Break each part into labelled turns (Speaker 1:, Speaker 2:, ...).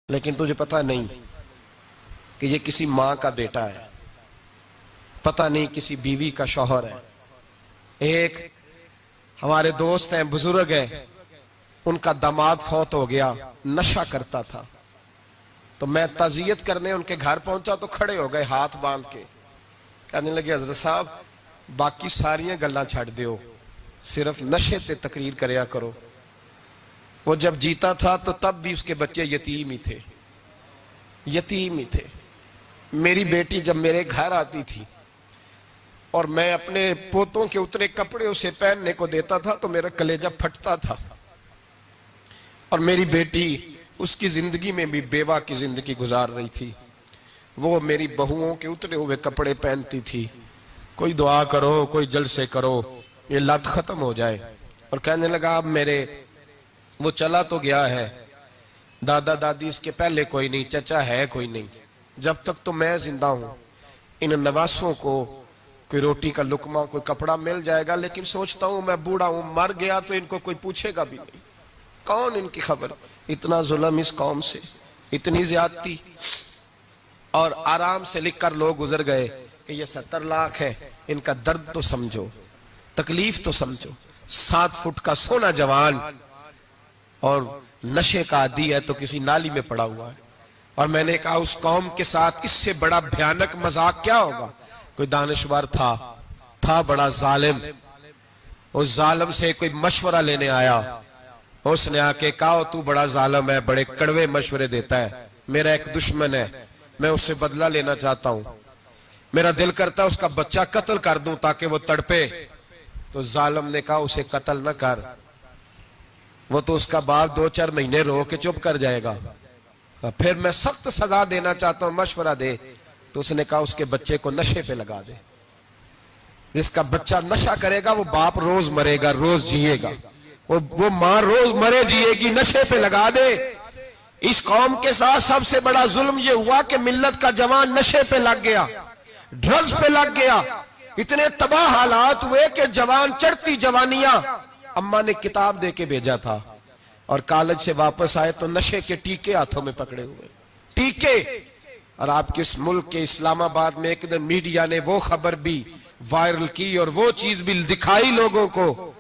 Speaker 1: لیکن تجھے پتہ نہیں کہ یہ کسی ماں کا بیٹا ہے، پتہ نہیں کسی بیوی کا شوہر ہے۔ ایک ہمارے دوست ہیں، بزرگ ہیں، ان کا داماد فوت ہو گیا، نشہ کرتا تھا، تو میں تعزیت کرنے ان کے گھر پہنچا تو کھڑے ہو گئے ہاتھ باندھ کے، کہنے لگے حضرت صاحب باقی ساریاں گلاں چھڑ دیو، صرف نشے تے تقریر کریا کرو۔ وہ جب جیتا تھا تو تب بھی اس کے بچے یتیم ہی تھے، یتیم ہی تھے۔ میری بیٹی جب میرے گھر آتی تھی اور میں اپنے پوتوں کے اترے کپڑے اسے پہننے کو دیتا تھا تو میرا کلیجہ پھٹتا تھا، اور میری بیٹی اس کی زندگی میں بھی بیوہ کی زندگی گزار رہی تھی، وہ میری بہوؤں کے اترے ہوئے کپڑے پہنتی تھی، کوئی دعا کرو، کوئی جلسے کرو، یہ لت ختم ہو جائے۔ اور کہنے لگا اب میرے وہ چلا تو گیا ہے، دادا دادی اس کے پہلے کوئی نہیں، چچا ہے کوئی نہیں، جب تک تو میں زندہ ہوں ان نواسوں کو کوئی روٹی کا لقمہ، کوئی کپڑا مل جائے گا، لیکن سوچتا ہوں میں بوڑھا ہوں، مر گیا تو ان کو کوئی پوچھے گا بھی نہیں، کون ان کی خبر۔ اتنا ظلم اس قوم سے، اتنی زیادتی، اور آرام سے لکھ کر لوگ گزر گئے کہ یہ 70 لاکھ ہے، ان کا درد تو سمجھو، تکلیف تو سمجھو۔ 7 فٹ کا سونا جوان اور نشے کا عادی ہے تو کسی نالی میں پڑا ہوا ہے۔ اور میں نے کہا اس قوم کے ساتھ اس سے بڑا بھیانک مذاق کیا ہوگا؟ کوئی دانشور تھا بڑا ظالم، اس ظالم سے کوئی مشورہ لینے آیا، اس نے آ کے کہا تو بڑا ظالم ہے، بڑے کڑوے مشورے دیتا ہے، میرا ایک دشمن ہے، میں اس سے بدلہ لینا چاہتا ہوں، میرا دل کرتا ہے اس کا بچہ قتل کر دوں تاکہ وہ تڑپے۔ تو ظالم نے کہا اسے قتل نہ کر، وہ تو اس کا باپ 2-4 مہینے رو کے چپ کر جائے گا، پھر میں سخت سزا دینا چاہتا ہوں، مشورہ دے۔ تو اس نے کہا اس کے بچے کو نشے پہ لگا دے، جس کا بچہ نشہ کرے گا وہ باپ روز مرے گا، روز جیے گا، وہ ماں روز مرے جیے گی، نشے پہ لگا دے۔ اس قوم کے ساتھ سب سے بڑا ظلم یہ ہوا کہ ملت کا جوان نشے پہ لگ گیا، ڈرگز پہ لگ گیا، اتنے تباہ حالات ہوئے کہ جوان چڑھتی جوانیاں، اماں نے کتاب دے کے بھیجا تھا، اور کالج سے واپس آئے تو نشے کے ٹیکے ہاتھوں میں پکڑے ہوئے، ٹیکے۔ اور آپ کے اس ملک کے اسلام آباد میں ایک دن میڈیا نے وہ خبر بھی وائرل کی اور وہ چیز بھی دکھائی لوگوں کو،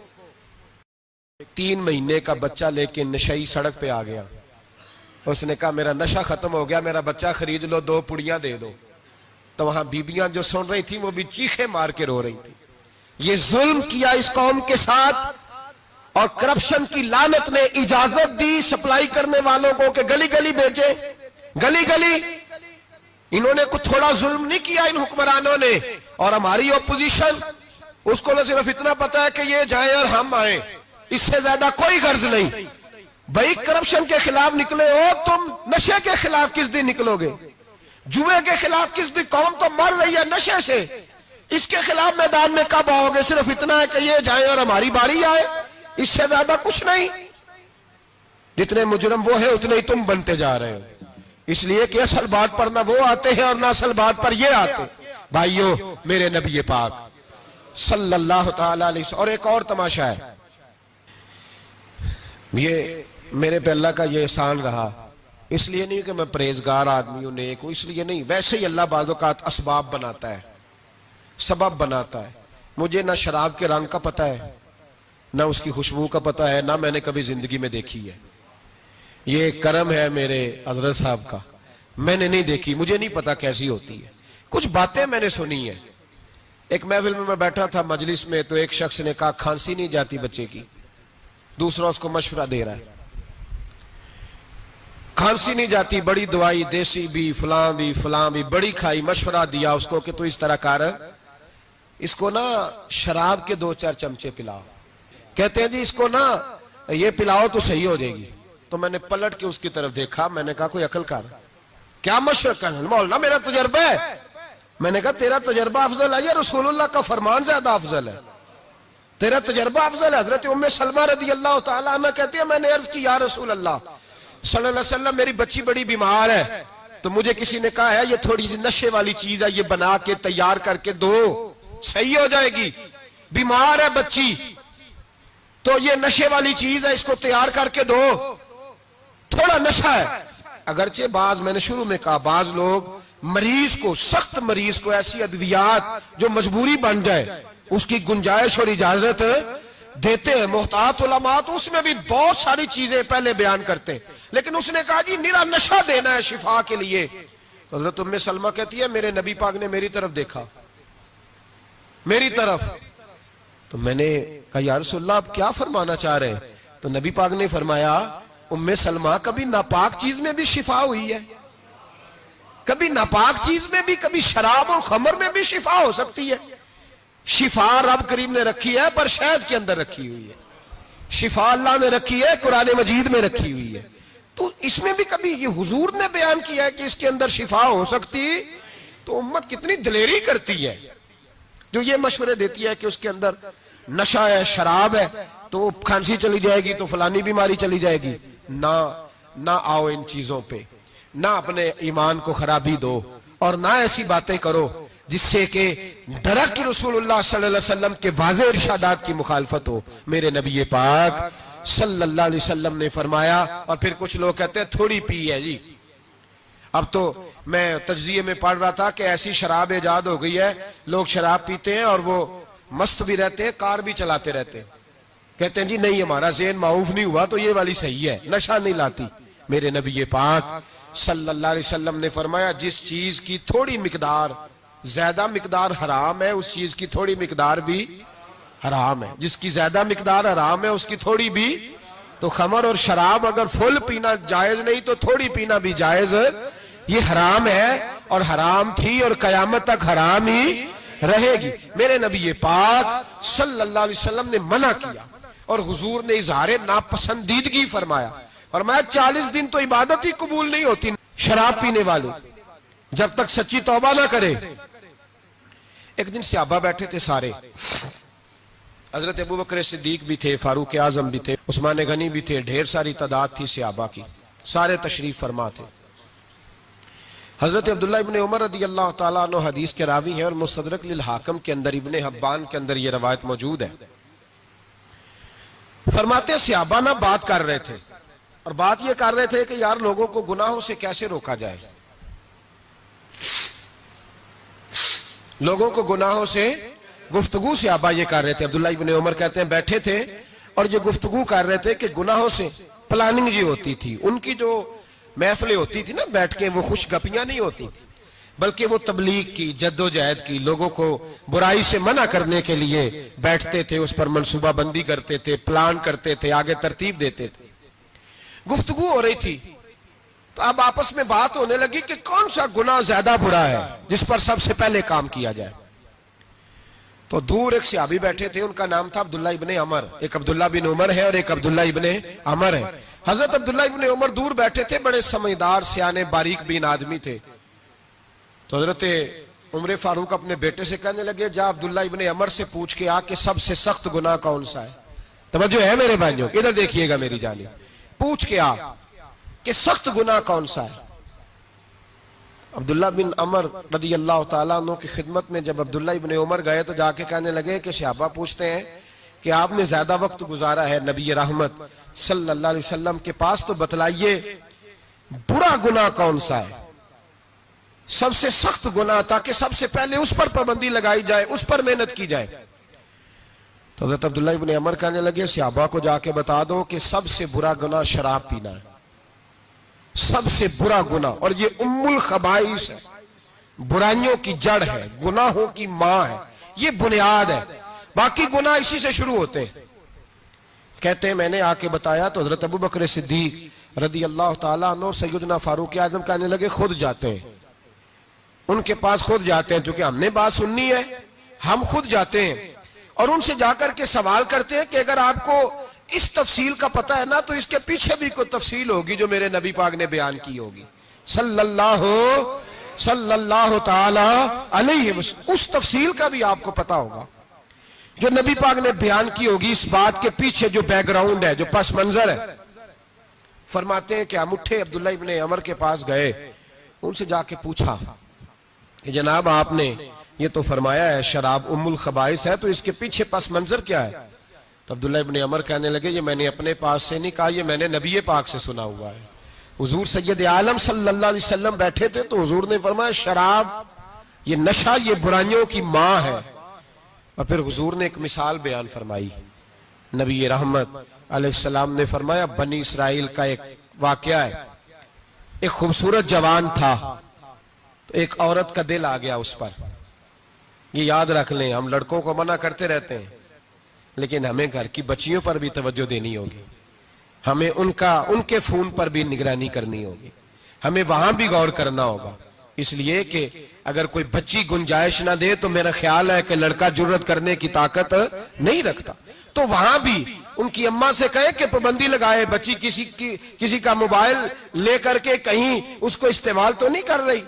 Speaker 1: 3 مہینے کا بچہ لے کے نشئی سڑک پہ آ گیا، اس نے کہا میرا نشہ ختم ہو گیا، میرا بچہ خرید لو، 2 پڑیاں دے دو۔ تو وہاں بیبیاں جو سن رہی تھیں وہ بھی چیخیں مار کے رو رہی تھیں۔ یہ ظلم کیا اس قوم کے ساتھ، اور کرپشن کی لعنت نے اجازت دی سپلائی کرنے والوں کو کہ گلی گلی بیچے، گلی گلی۔ انہوں نے کچھ تھوڑا ظلم نہیں کیا ان حکمرانوں نے، اور ہماری اپوزیشن اس کو نہ صرف اتنا پتا ہے کہ یہ جائیں اور ہم آئیں، اس سے زیادہ کوئی غرض نہیں۔ بھائی کرپشن کے خلاف نکلے ہو تم، نشے کے خلاف کس دن نکلو گے؟ جوئے کے خلاف کس دن؟ قوم تو مر رہی ہے نشے سے، اس کے خلاف میدان میں کب آؤ گے؟ صرف اتنا ہے کہ یہ جائیں اور ہماری باری آئے، اس سے زیادہ کچھ نہیں۔ جتنے مجرم وہ ہیں اتنے ہی تم بنتے جا رہے ہو، اس لیے کہ اصل بات پر نہ وہ آتے ہیں اور نہ اصل بات پر یہ آتے۔ بھائیو، میرے نبی پاک صلی اللہ تعالی علیہ وسلم، اور ایک اور تماشا ہے، یہ میرے پہ اللہ کا یہ احسان رہا، اس لیے نہیں کہ میں پرہیزگار آدمی ہوں، نیک ہوں، اس لیے نہیں، ویسے ہی اللہ بعض اوقات اسباب بناتا ہے، سبب بناتا ہے۔ مجھے نہ شراب کے رنگ کا پتہ ہے، نہ اس کی خوشبو کا پتہ ہے، نہ میں نے کبھی زندگی میں دیکھی ہے، یہ کرم ہے میرے حضرت صاحب کا، میں نے نہیں دیکھی، مجھے نہیں پتا کیسی ہوتی ہے، کچھ باتیں میں نے سنی ہیں۔ ایک محفل میں بیٹھا تھا مجلس میں، تو ایک شخص نے کہا کھانسی نہیں جاتی بچے کی، دوسرا اس کو مشورہ دے رہا ہے، کھانسی نہیں جاتی، بڑی دوائی دیسی بھی فلاں بھی بڑی کھائی، مشورہ دیا اس کو کہ تو اس طرح کر، اس کو نا شراب کے 2-4 چمچے پلاؤ، کہتے ہیں جی اس کو نا یہ پلاؤ تو صحیح ہو جائے گی۔ تو میں نے پلٹ کے اس کی طرف دیکھا، میں نے کہا کوئی عقل کر، کیا مشورہ کرنا؟ مولانا میرا تجربہ ہے۔ میں نے کہا تیرا تجربہ افضل ہے یا رسول اللہ کا فرمان زیادہ افضل ہے؟ تیرا تجربہ افضل ہے۔ حضرت ام سلمہ رضی اللہ تعالیٰ عنہ کہتی ہے میں نے عرض کی یا رسول اللہ صلی اللہ علیہ وسلم، میری بچی بڑی بیمار ہے، تو مجھے کسی نے کہا ہے یہ تھوڑی سی نشے والی چیز ہے، یہ بنا کے تیار کر کے دو، صحیح ہو جائے گی، بیمار ہے بچی تو یہ نشے والی چیز ہے، اس کو تیار کر کے دو، تھوڑا نشہ ہے۔ اگرچہ بعض، میں نے شروع میں کہا، بعض لوگ مریض کو، سخت مریض کو ایسی ادویات جو مجبوری بن جائے اس کی گنجائش اور اجازت دیتے ہیں. محتاط علماء تو اس میں بھی بہت ساری چیزیں پہلے بیان کرتے ہیں، لیکن اس نے کہا جی نرا نشہ دینا ہے شفا کے لیے. تو حضرت ام سلمہ کہتی ہے میرے نبی پاک نے میری طرف دیکھا، میری طرف. تو میں نے کہا یا رسول اللہ آپ کیا فرمانا چاہ رہے ہیں؟ تو نبی پاک نے فرمایا ام سلمہ کبھی ناپاک چیز میں بھی شفا ہوئی ہے، کبھی ناپاک چیز میں بھی، کبھی شراب اور خمر میں بھی شفا ہو سکتی ہے. شفا رب کریم نے رکھی ہے پر شہد کے اندر رکھی ہوئی ہے، شفا اللہ نے رکھی ہے قرآن مجید میں رکھی ہوئی ہے. تو اس میں بھی کبھی یہ حضور نے بیان کیا ہے کہ اس کے اندر شفا ہو سکتی. تو امت کتنی دلیری کرتی ہے جو یہ مشورے دیتی ہے کہ اس کے اندر نشہ ہے، شراب ہے، تو کھانسی چلی جائے گی تو فلانی بیماری چلی جائے گی. نہ آؤ ان چیزوں پہ، نہ اپنے ایمان کو خرابی دو، اور نہ ایسی باتیں کرو جس سے کہ ڈائریکٹ رسول اللہ صلی اللہ علیہ وسلم کے واضح ارشادات کی مخالفت ہو. میرے نبی پاک صلی اللہ علیہ وسلم نے فرمایا. اور پھر کچھ لوگ کہتے ہیں تھوڑی پی ہے جی. اب تو میں تجزیے میں پڑھ رہا تھا کہ ایسی شراب ایجاد ہو گئی ہے، لوگ شراب پیتے ہیں اور وہ مست بھی رہتے ہیں، کار بھی چلاتے رہتے ہیں، کہتے ہیں جی نہیں ہمارا ذہن معاف نہیں ہوا تو یہ والی صحیح ہے، نشہ نہیں لاتی. میرے نبی پاک صلی اللہ علیہ وسلم نے فرمایا جس چیز کی تھوڑی مقدار، زیادہ مقدار حرام ہے اس چیز کی تھوڑی مقدار بھی حرام ہے. جس کی زیادہ مقدار حرام ہے اس کی تھوڑی بھی. تو خمر اور شراب اگر فل پینا جائز نہیں تو تھوڑی پینا بھی جائز. یہ حرام ہے اور حرام تھی اور قیامت تک حرام ہی رہے گی. میرے نبی پاک صلی اللہ علیہ وسلم نے منع کیا اور حضور نے اظہار ناپسندیدگی فرمایا. فرمایا 40 دن تو عبادت ہی قبول نہیں ہوتی شراب پینے والے جب تک سچی توبہ نہ کرے. ایک دن صحابہ بیٹھے تھے سارے، حضرت ابو بکر صدیق بھی تھے، فاروق اعظم بھی تھے، عثمان غنی بھی تھے، ڈھیر ساری تعداد تھی صحابہ کی، سارے تشریف فرما تھے. حضرت عبداللہ ابن عمر رضی اللہ تعالیٰ عنہ حدیث کے راوی ہیں اور مستدرک للحاکم کے اندر، ابن حبان کے اندر یہ روایت موجود ہے. فرماتے صحابہ نہ بات کر رہے تھے اور بات یہ کر رہے تھے کہ یار لوگوں کو گناہوں سے کیسے روکا جائے، لوگوں کو گناہوں سے گفتگو. صحابہ یہ کر رہے تھے. عبداللہ ابن عمر کہتے ہیں بیٹھے تھے اور یہ گفتگو کر رہے تھے کہ گناہوں سے پلاننگ جی ہوتی تھی. ان کی جو محفلیں ہوتی تھی نا بیٹھ کے، وہ خوش گپیاں نہیں ہوتی تھی بلکہ وہ تبلیغ کی، جد و جہد کی، لوگوں کو برائی سے منع کرنے کے لیے بیٹھتے تھے، اس پر منصوبہ بندی کرتے تھے، پلان کرتے تھے، آگے ترتیب دیتے تھے. گفتگو ہو رہی تھی تو اب آپس میں بات ہونے لگی کہ کون سا گناہ زیادہ برا ہے جس پر سب سے پہلے کام کیا جائے. تو دور ایک صحابی بیٹھے تھے، ان کا نام تھا عبداللہ ابن عمر. ایک عبداللہ بن عمر ہے اور ایک عبداللہ ابن عمر ہے. حضرت عبداللہ ابن عمر دور بیٹھے تھے، بڑے سمجھدار سیانے باریک بین آدمی تھے. تو حضرت عمر فاروق اپنے بیٹے سے کہنے لگے جا عبداللہ ابن عمر سے پوچھ کے آ کہ سب سے سخت گناہ کون سا ہے. توجہ ہے میرے بھائیوں، ادھر دیکھیے گا میری جانب. پوچھ کے آ کہ سخت گناہ کون سا ہے. عبداللہ بن عمر رضی اللہ تعالیٰ عنہ کی خدمت میں جب عبداللہ ابن عمر گئے تو جا کے کہنے لگے کہ صحابہ پوچھتے ہیں کہ آپ نے زیادہ وقت گزارا ہے نبی رحمت صلی اللہ علیہ وسلم کے پاس، تو بتلائیے برا گناہ کون سا ہے، سب سے سخت گناہ، تاکہ سب سے پہلے اس پر پابندی لگائی جائے، اس پر محنت کی جائے. تو حضرت عبداللہ ابن عمر کہنے لگے صحابہ کو جا کے بتا دو کہ سب سے برا گناہ شراب پینا ہے، سب سے برا گناہ. اور یہ ام الخبائث ہے، برائیوں کی جڑ ہے، گناہوں کی ماں ہے، یہ بنیاد ہے. باقی گناہ اسی سے شروع ہوتے ہیں. کہتے ہیں میں نے آ کے بتایا تو حضرت ابو بکر صدیق رضی اللہ تعالیٰ عنہ سیدنا فاروق اعظم کہنے لگے خود جاتے ہیں، ان کے پاس خود جاتے ہیں، چونکہ ہم نے بات سننی ہے ہم خود جاتے ہیں اور ان سے جا کر کے سوال کرتے ہیں کہ اگر آپ کو اس تفصیل کا پتہ ہے نا تو اس کے پیچھے بھی کوئی تفصیل ہوگی جو میرے نبی پاک نے بیان کی ہوگی صلی اللہ تعالی علیہ وسلم. اس تفصیل کا بھی آپ کو پتہ ہوگا جو نبی پاک نے بیان کی ہوگی، اس بات کے پیچھے جو بیک گراؤنڈ ہے، جو پس منظر ہے. فرماتے ہیں کہ ہم اٹھے، عبداللہ ابن عمر کے پاس گئے، ان سے جا کے پوچھا کہ جناب آپ نے یہ تو فرمایا ہے شراب ام الخبائث ہے، تو اس کے پیچھے پس منظر کیا ہے؟ تو عبداللہ ابن عمر کہنے لگے یہ میں نے اپنے پاس سے نہیں کہا، یہ میں نے نبی پاک سے سنا ہوا ہے حضور سید عالم صلی اللہ علیہ وسلم بیٹھے تھے تو حضور نے فرمایا شراب یہ نشہ یہ برائیوں کی ماں ہے. اور پھر حضور نے ایک مثال بیان فرمائی. نبی رحمت علیہ السلام نے فرمایا بنی اسرائیل کا ایک واقعہ ہے. ایک خوبصورت جوان تھا تو ایک عورت کا دل آ گیا اس پر. یہ یاد رکھ لیں, ہم لڑکوں کو منع کرتے رہتے ہیں لیکن ہمیں گھر کی بچیوں پر بھی توجہ دینی ہوگی, ہمیں ان کے فون پر بھی نگرانی کرنی ہوگی, ہمیں وہاں بھی غور کرنا ہوگا. اس لیے کہ اگر کوئی بچی گنجائش نہ دے تو میرا خیال ہے کہ لڑکا جرت کرنے کی طاقت نہیں رکھتا. تو وہاں بھی ان کی اماں سے کہے کہ پابندی لگائے, بچی کسی کا موبائل لے کر کے کہیں اس کو استعمال تو نہیں کر رہی,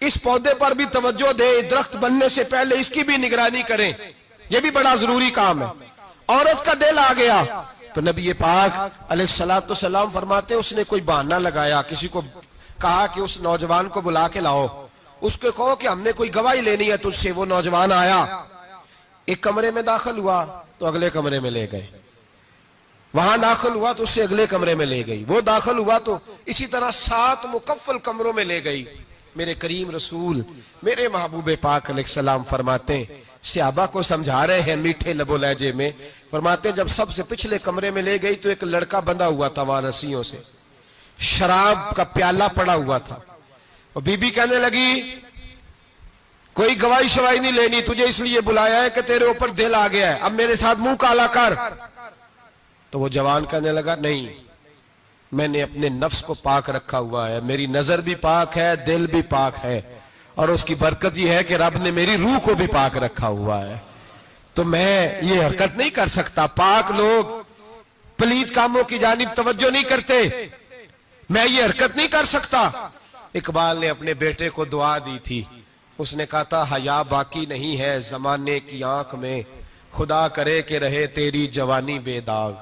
Speaker 1: اس پودے پر بھی توجہ دے, درخت بننے سے پہلے اس کی بھی نگرانی کریں, یہ بھی بڑا ضروری کام ہے. عورت کا دل آ گیا تو نبی پاک علیہ السلام فرماتے اس نے کوئی بہانہ لگایا, کسی کو کہا کہ اس نوجوان کو بلا کے لاؤ, اس کو کہو کہ ہم نے کوئی گواہی لینی ہے تجھ سے. وہ نوجوان آیا, ایک کمرے میں داخل ہوا تو اگلے کمرے میں لے گئے, وہاں داخل ہوا تو اس سے اگلے کمرے میں لے گئی, وہ داخل ہوا تو اسی طرح 7 مکفل کمروں میں لے گئی. میرے کریم رسول میرے محبوب پاک علیہ السلام فرماتے ہیں, صحابہ کو سمجھا رہے ہیں میٹھے لب و لہجے میں, فرماتے ہیں جب سب سے پچھلے کمرے میں لے گئی تو ایک لڑکا بندھا ہوا تھا وہاں رسیوں سے, شراب کا پیالہ پڑا ہوا تھا. اور بی بی کہنے لگی کوئی گواہی شواہی نہیں لینی, تجھے اس لیے بلایا ہے کہ تیرے اوپر دل آ گیا ہے, اب میرے ساتھ منہ کالا کر. تو وہ جوان کہنے لگا نہیں, میں نے اپنے نفس کو پاک رکھا ہوا ہے, میری نظر بھی پاک ہے, دل بھی پاک ہے, اور اس کی برکت یہ ہے کہ رب نے میری روح کو بھی پاک رکھا ہوا ہے, تو میں یہ حرکت نہیں کر سکتا. پاک لوگ پلید کاموں کی جانب توجہ نہیں کرتے, میں یہ حرکت نہیں کر سکتا. اقبال نے اپنے بیٹے کو دعا دی تھی, اس نے کہا تھا حیا باقی نہیں ہے زمانے کی آنکھ میں, خدا کرے کہ رہے تیری جوانی بے داغ,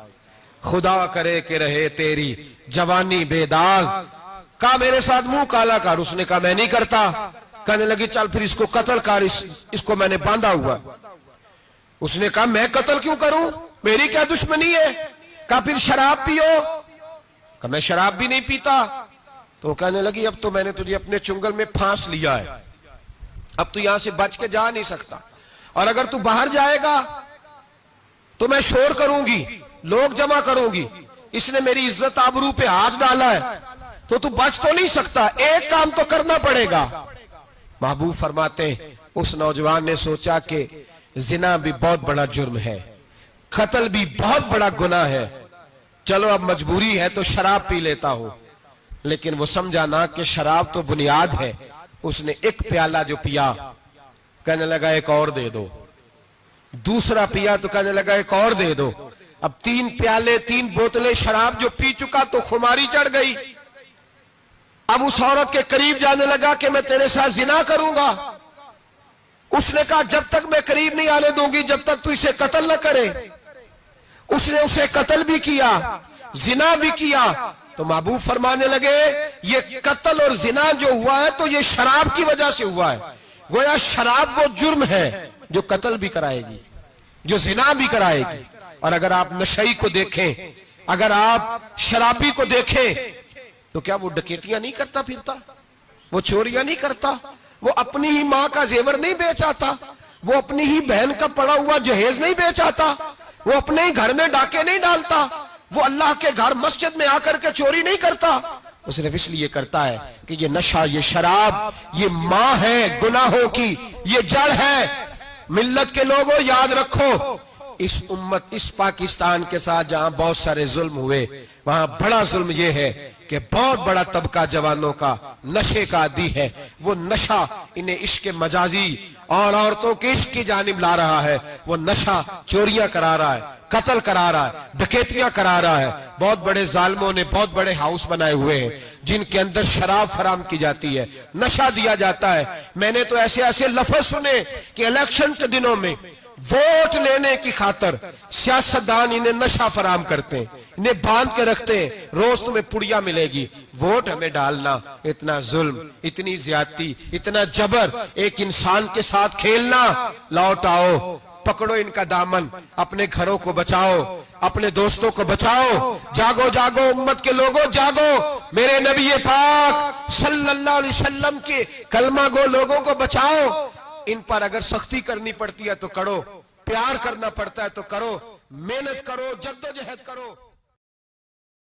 Speaker 1: خدا کرے کہ رہے تیری جوانی بے داغ. کہا میرے ساتھ منہ کالا کر, اس نے کہا میں نہیں کرتا. کہنے لگی چل پھر اس کو قتل کر, اس کو میں نے باندھا ہوا. اس نے کہا میں قتل کیوں کروں, میری کیا دشمنی ہے. کہا پھر شراب پیو, کہا میں شراب بھی نہیں پیتا. تو کہنے لگی اب تو میں نے تجھے اپنے چنگل میں پھانس لیا ہے, اب تو یہاں سے بچ کے جا نہیں سکتا, اور اگر تو باہر جائے گا تو میں شور کروں گی, لوگ جمع کروں گی, اس نے میری عزت آبرو پہ ہاتھ ڈالا ہے, تو بچ تو نہیں سکتا, ایک کام تو کرنا پڑے گا. محبوب فرماتے ہیں اس نوجوان نے سوچا کہ زنا بھی بہت بڑا جرم ہے, قتل بھی بہت بڑا گناہ ہے, چلو اب مجبوری ہے تو شراب پی لیتا ہوں. لیکن وہ سمجھا نہ کہ شراب تو بنیاد ہے. اس نے ایک پیالہ جو پیا کہنے لگا ایک اور دے دو, دوسرا پیا تو کہنے لگا ایک اور دے دو. اب 3 پیالے 3 بوتلیں شراب جو پی چکا تو خماری چڑھ گئی. اب اس عورت کے قریب جانے لگا کہ میں تیرے ساتھ زنا کروں گا. اس نے کہا جب تک میں قریب نہیں آنے دوں گی جب تک تو اسے قتل نہ کرے. اس نے اسے قتل بھی کیا, زنا بھی کیا. تو محبوب فرمانے لگے یہ قتل اور زنا جو ہوا ہے تو یہ شراب کی وجہ سے ہوا ہے. گویا شراب وہ جرم ہے جو قتل بھی کرائے گی, جو زنا بھی کرائے گی. اور اگر آپ نشئی کو دیکھیں, اگر آپ شرابی کو دیکھیں تو کیا وہ ڈکیتیاں نہیں کرتا پھرتا, وہ چوریاں نہیں کرتا, وہ اپنی ہی ماں کا زیور نہیں بیچ آتا, وہ اپنی ہی بہن کا پڑا ہوا جہیز نہیں بیچ آتا, وہ اپنے ہی گھر میں ڈاکے نہیں ڈالتا, وہ اللہ کے گھر مسجد میں آ کر کے چوری نہیں کرتا. وہ صرف اس لیے کرتا ہے کہ یہ نشہ, یہ شراب یہ ماں ہے گناہوں کی, یہ جڑ ہے. ملت کے لوگوں یاد رکھو, اس امت اس پاکستان کے ساتھ جہاں بہت سارے ظلم ہوئے وہاں بڑا ظلم یہ ہے کہ بہت بڑا طبقہ جوانوں کا نشے کا عادی ہے. وہ نشہ انہیں عشق مجازی اور عورتوں کے عشق کی جانب لا رہا ہے. وہ نشہ چوریاں کرا رہا ہے, قتل کرا رہا ہے, ڈکیتیاں کرا رہا ہے. بہت بڑے ظالموں نے بہت بڑے ہاؤس بنائے ہوئے ہیں جن کے اندر شراب فراہم کی جاتی ہے, نشہ دیا جاتا ہے. میں نے تو ایسے ایسے لفظ سنے کہ الیکشن کے دنوں میں ووٹ لینے کی خاطر سیاستدان انہیں نشہ فراہم کرتے ہیں, انہیں باندھ کے رکھتے ہیں, روز تمہیں پڑیا ملے گی, ووٹ ہمیں ڈالنا. اتنا ظلم, اتنی زیادتی, اتنا جبر, ایک انسان کے ساتھ کھیلنا. لوٹ آؤ, پکڑو ان کا دامن, اپنے گھروں کو بچاؤ. اپنے دوستوں کو بچاؤ. جاگو جاگو امت کے لوگوں جاگو. میرے نبی پاک صلی اللہ علیہ وسلم کے کلمہ گو لوگوں کو بچاؤ. ان پر اگر سختی کرنی پڑتی ہے تو کرو, پیار کرنا پڑتا ہے تو کرو, محنت کرو, جدوجہد کرو.